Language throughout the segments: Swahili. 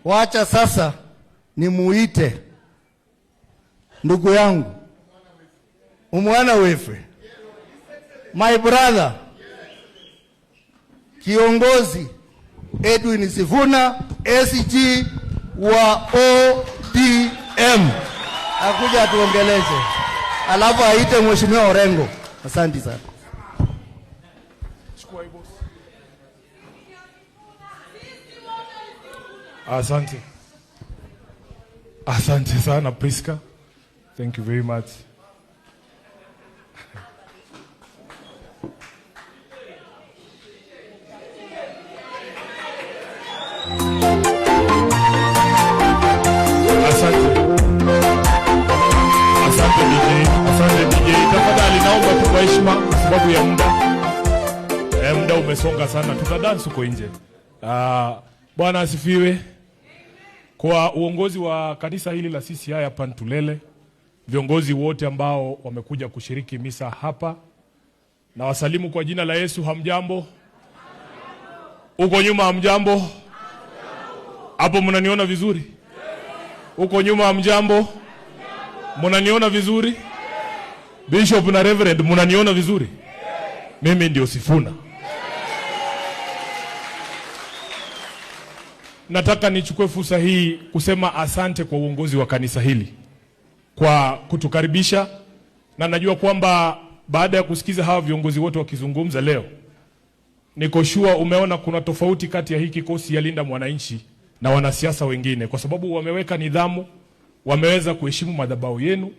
Wacha sasa nimuite ndugu yangu umwana wefe, my brother, kiongozi Edwin Sifuna, SG wa ODM, akuja atuongeleze, alafu aite Mheshimiwa Orengo. Asante sana. Asante. Asante sana Priska. Thank you very much. Asante DJ. Tafadhali naomba tu kwa heshima kwa sababu ya muda umesonga sana. Tutadance huko nje. Bwana asifiwe. Kwa uongozi wa kanisa hili la CCI hapa Ntulele, viongozi wote ambao wamekuja kushiriki misa hapa, na wasalimu kwa jina la Yesu. Hamjambo? Uko nyuma hamjambo? Hapo mnaniona vizuri? Uko nyuma hamjambo? Mnaniona vizuri? Bishop na Reverend mnaniona vizuri? Mimi ndio Sifuna. Nataka nichukue fursa hii kusema asante kwa uongozi wa kanisa hili kwa kutukaribisha, na najua kwamba baada ya kusikiza hawa viongozi wote wakizungumza leo, niko sure umeona kuna tofauti kati ya hii kikosi ya Linda Mwananchi na wanasiasa wengine, kwa sababu wameweka nidhamu, wameweza kuheshimu madhabahu yenu.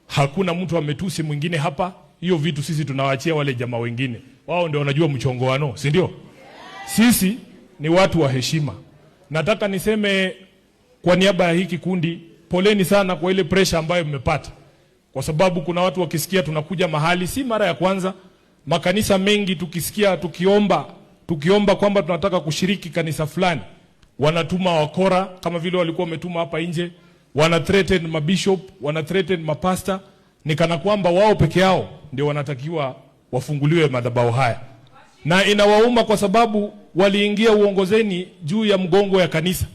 Hakuna mtu ametusi mwingine hapa. Hiyo vitu sisi tunawaachia wale jamaa wengine, wao ndio wanajua mchongoano, si ndio? Sisi ni watu wa heshima. Nataka niseme kwa niaba ya hii kikundi, poleni sana kwa ile pressure ambayo mmepata, kwa sababu kuna watu wakisikia tunakuja mahali, si mara ya kwanza. Makanisa mengi tukisikia tukiomba kwamba tunataka kushiriki kanisa fulani, wanatuma wakora kama vile walikuwa wametuma hapa nje, wana threaten mabishop, wana threaten mapasta, ni kana kwamba wao peke yao ndio wanatakiwa wafunguliwe madhabahu haya. Na inawauma kwa sababu waliingia uongozeni juu ya mgongo ya kanisa.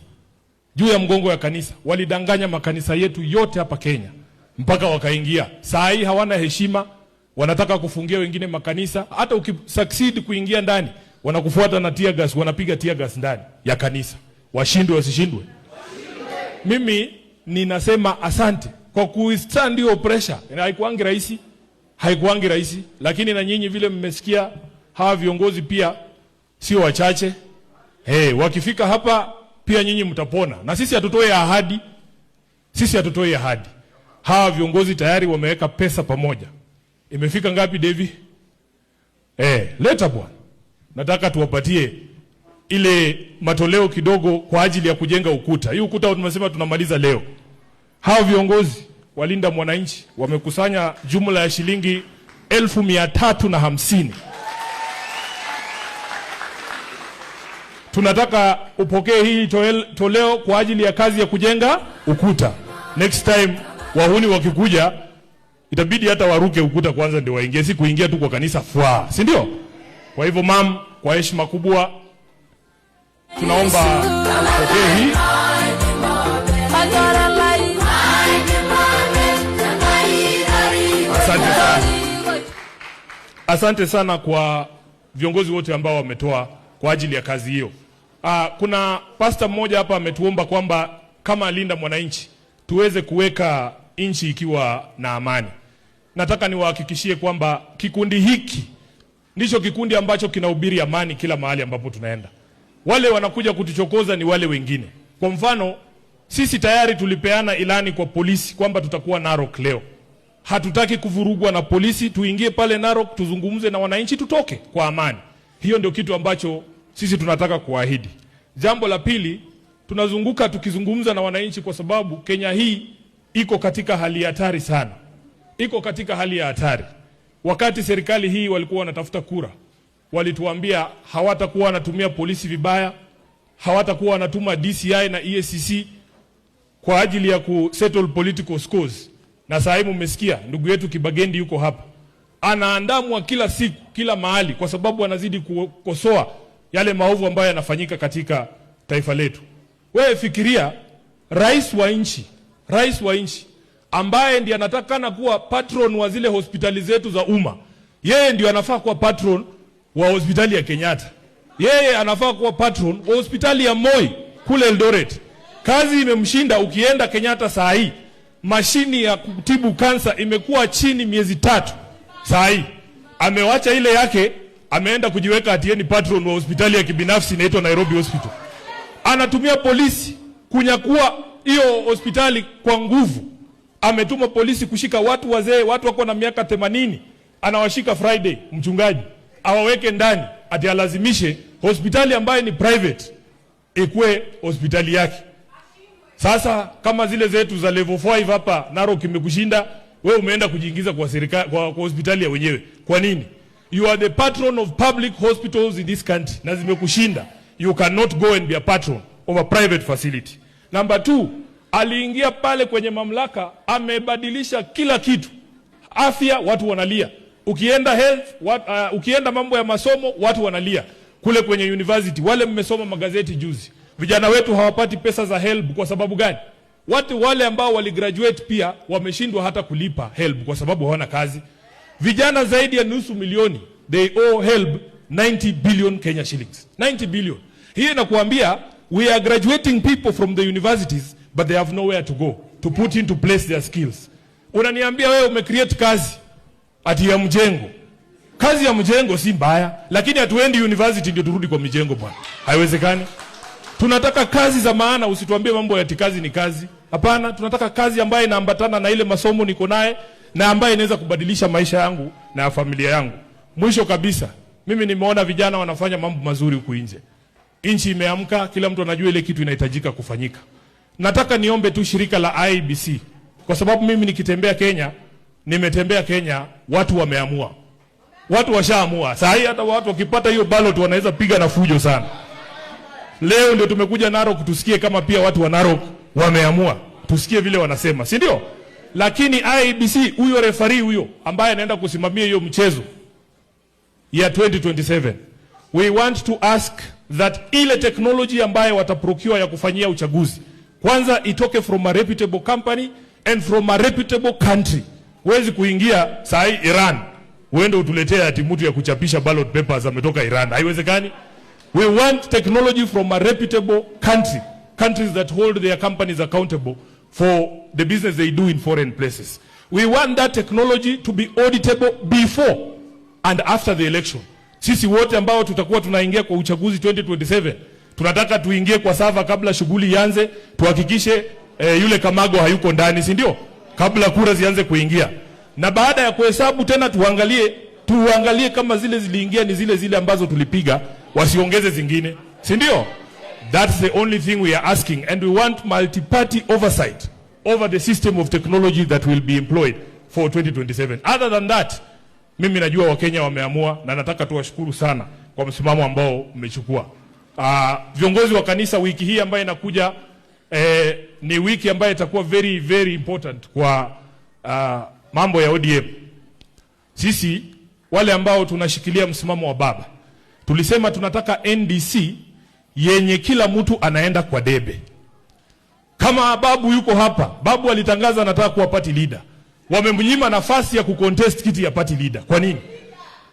Juu ya mgongo ya kanisa. Walidanganya makanisa yetu yote hapa Kenya mpaka wakaingia. Saa hii hawana heshima, wanataka kufungia wengine makanisa. Hata ukisucceed kuingia ndani, wanakufuata na tear gas, wanapiga tear gas ndani ya kanisa. Washindwe wasishindwe. Mimi ninasema asante kwa kustand hiyo pressure. Haikuangi rahisi, lakini na nyinyi vile mmesikia hawa viongozi pia sio wachache. Wakifika hapa pia nyinyi mtapona. Na sisi hatutoi ahadi. Hawa viongozi tayari wameweka pesa pamoja. Imefika ngapi Devi? Leta bwana. Nataka tuwapatie ile matoleo kidogo kwa ajili ya kujenga ukuta. Hii ukuta tumesema tunamaliza leo. Hawa viongozi walinda mwananchi wamekusanya jumla ya shilingi 1350. Tunataka upokee hii toleo kwa ajili ya kazi ya kujenga ukuta. Next time wahuni wakikuja, itabidi hata waruke ukuta kwanza ndio waingie, si kuingia tu kwa kanisa fwa, si ndio? Kwa hivyo kwa heshima kubwa tunaomba upokee hii. Asante sana kwa viongozi wote ambao wametoa kwa ajili ya kazi hiyo. Kuna pastor mmoja hapa ametuomba kwamba kama Linda Mwananchi tuweze kuweka nchi ikiwa na amani. Nataka niwahakikishie kwamba kikundi hiki ndicho kikundi ambacho kinahubiri amani kila mahali ambapo tunaenda. Wale wanakuja kutuchokoza ni wale wengine. Kwa mfano, sisi tayari tulipeana ilani kwa polisi kwamba tutakuwa Narok leo. Hatutaki kuvurugwa na polisi, tuingie pale Narok, tuzungumze na wananchi, tutoke kwa amani. Hiyo ndio kitu ambacho sisi tunataka kuahidi. Jambo la pili, tunazunguka tukizungumza na wananchi kwa sababu Kenya hii iko katika hali ya hatari sana. Iko katika hali ya hatari. Wakati serikali hii walikuwa wanatafuta kura, walituambia hawatakuwa wanatumia polisi vibaya, hawatakuwa wanatuma DCI na EACC kwa ajili ya kusettle political scores. Na sasa hivi mmesikia ndugu yetu Kibagendi yuko hapa. Anaandamwa kila siku, kila mahali kwa sababu anazidi kukosoa yale maovu ambayo yanafanyika katika taifa letu. Wewe fikiria rais wa nchi ambaye ndiye anatakana kuwa patron wa zile hospitali zetu za umma. Yeye ndio anafaa kuwa patron wa hospitali ya Kenyatta. Yeye anafaa kuwa patron wa hospitali ya Moi kule Eldoret. Kazi imemshinda. Ukienda Kenyatta saa hii, mashini ya kutibu kansa imekuwa chini miezi 3. Saa hii amewacha ile yake, ameenda kujiweka atieni patron wa hospitali ya kibinafsi inaitwa Nairobi Hospital. Anatumia polisi kunyakua hiyo hospitali kwa nguvu. Ametuma polisi kushika watu wazee, watu wako na miaka 80. Anawashika Friday, mchungaji awaweke ndani, ati alazimishe hospitali ambayo ni private ikue hospitali yake. Sasa kama zile zetu za level 5 hapa Narok imekushinda, wewe umeenda kujiingiza kwa serikali, kwa hospitali ya wenyewe. Kwa nini? You are the patron of public hospitals in this country, na zimekushinda. You cannot go and be a patron of a private facility. Number 2, aliingia pale kwenye mamlaka, amebadilisha kila kitu. Afya watu wanalia. Ukienda health, ukienda mambo ya masomo watu wanalia. Kule kwenye university, wale mmesoma magazeti juzi, vijana wetu hawapati pesa za HELB. Kwa sababu gani? Watu wale ambao waligraduate pia wameshindwa hata kulipa HELB kwa sababu hawana kazi. Vijana zaidi ya nusu milioni, they owe HELB 90 billion Kenya shillings. 90 billion. Hii inakuambia we are graduating people from the universities but they have nowhere to go to put into place their skills. Unaniambia wewe umecreate kazi ati ya mjengo. Kazi ya mjengo si mbaya, lakini hatuendi university ndio turudi kwa mijengo bwana. Haiwezekani. Tunataka kazi za maana, usituambie mambo ya kazi ni kazi. Hapana, tunataka kazi ambayo inaambatana na ile masomo niko naye na ambayo inaweza kubadilisha maisha yangu na ya familia yangu. Mwisho kabisa, mimi nimeona vijana wanafanya mambo mazuri huku nje. Nchi imeamka, kila mtu anajua ile kitu inahitajika kufanyika. Nataka niombe tu shirika la IEBC, kwa sababu mimi nikitembea Kenya, nimetembea Kenya, watu wameamua. Watu washaamua. Saa hii hata watu wakipata hiyo ballot wanaweza piga na fujo sana. Leo ndio tumekuja Narok tusikie kama pia watu wa Narok wameamua. Tusikie vile wanasema, si ndio? Lakini IEBC, huyo referee huyo ambaye anaenda kusimamia hiyo mchezo ya 2027, we want to ask that ile technology ambayo wataprocure ya kufanyia uchaguzi, kwanza itoke from a reputable company and from a reputable country. Huwezi kuingia saa hii Iran uende utuletea ati mtu ya kuchapisha ballot papers ametoka Iran. Haiwezekani. We want technology from a reputable country, countries that hold their companies accountable for the business they do in foreign places. We want that technology to be auditable before and after the election. Sisi wote ambao tutakuwa tunaingia kwa uchaguzi 2027, tunataka tuingie kwa sava kabla shughuli ianze, tuhakikishe yule Kamago hayuko ndani, si ndio? Kabla kura zianze kuingia. Na baada ya kuhesabu tena tuangalie kama zile ziliingia ni zile ambazo tulipiga, wasiongeze zingine, si ndio? That's the only thing we are asking, and we want multi-party oversight over the system of technology that will be employed for 2027. Other than that, mimi najua Wakenya wameamua, na nataka tuwashukuru sana kwa msimamo ambao umechukua. Viongozi wa kanisa, wiki hii ambayo inakuja ni wiki ambayo itakuwa very very important kwa mambo ya ODM. Sisi wale ambao tunashikilia msimamo wa baba, tulisema tunataka NDC yenye kila mtu anaenda kwa debe. Kama babu yuko hapa, babu alitangaza anataka kuwa party leader. Wamemnyima nafasi ya kucontest kiti ya party leader. Kwa nini?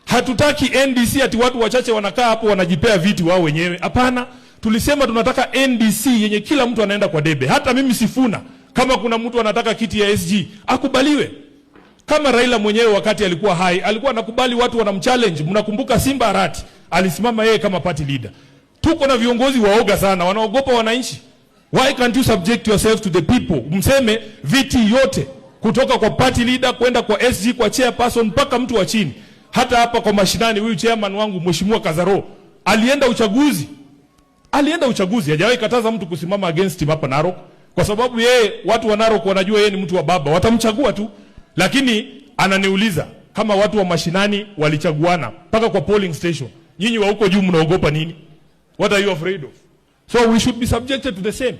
Hatutaki NDC ati watu wachache wanakaa hapo wanajipea viti wao wenyewe. Hapana, tulisema tunataka NDC yenye kila mtu anaenda kwa debe. Hata mimi Sifuna, kama kuna mtu anataka kiti ya SG, akubaliwe. Kama Raila mwenyewe wakati alikuwa hai, alikuwa anakubali watu wanamchallenge. Mnakumbuka Simba Arati, alisimama yeye kama party leader. Tuko na viongozi waoga sana, wanaogopa wananchi. Why can't you subject yourself to the people? Mseme viti yote kutoka kwa party leader kwenda kwa SG, kwa chairperson, mpaka mtu wa chini. Hata hapa kwa mashinani, huyu chairman wangu Mheshimiwa Kazaro alienda uchaguzi, hajawahi kataza mtu kusimama against him hapa Narok, kwa sababu yeye, watu wa Narok wanajua yeye ni mtu wa baba, watamchagua tu. Lakini ananiuliza kama watu wa mashinani walichaguana mpaka kwa polling station, nyinyi wa huko juu mnaogopa nini? What are you afraid of? So we should be subjected to the same.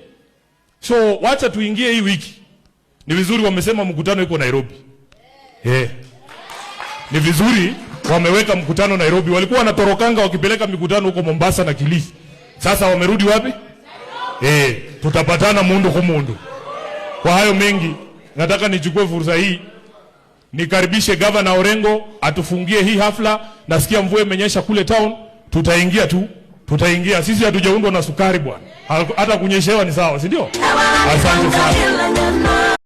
So wacha tuingie hii wiki. Ni vizuri wamesema mkutano iko Nairobi. Ni vizuri wameweka mkutano Nairobi. Walikuwa wanatorokanga wakipeleka mikutano huko Mombasa na Kilifi. Sasa wamerudi wapi? tutapatana mundu kwa mundu. Kwa hayo mengi, nataka nichukue fursa hii nikaribishe Governor Orengo atufungie hii hafla. Nasikia mvua imenyesha kule town, tutaingia tu. Tutaingia. Sisi hatujaundwa na sukari bwana. Hata kunyeshewa ni sawa, si ndio? Asante sana.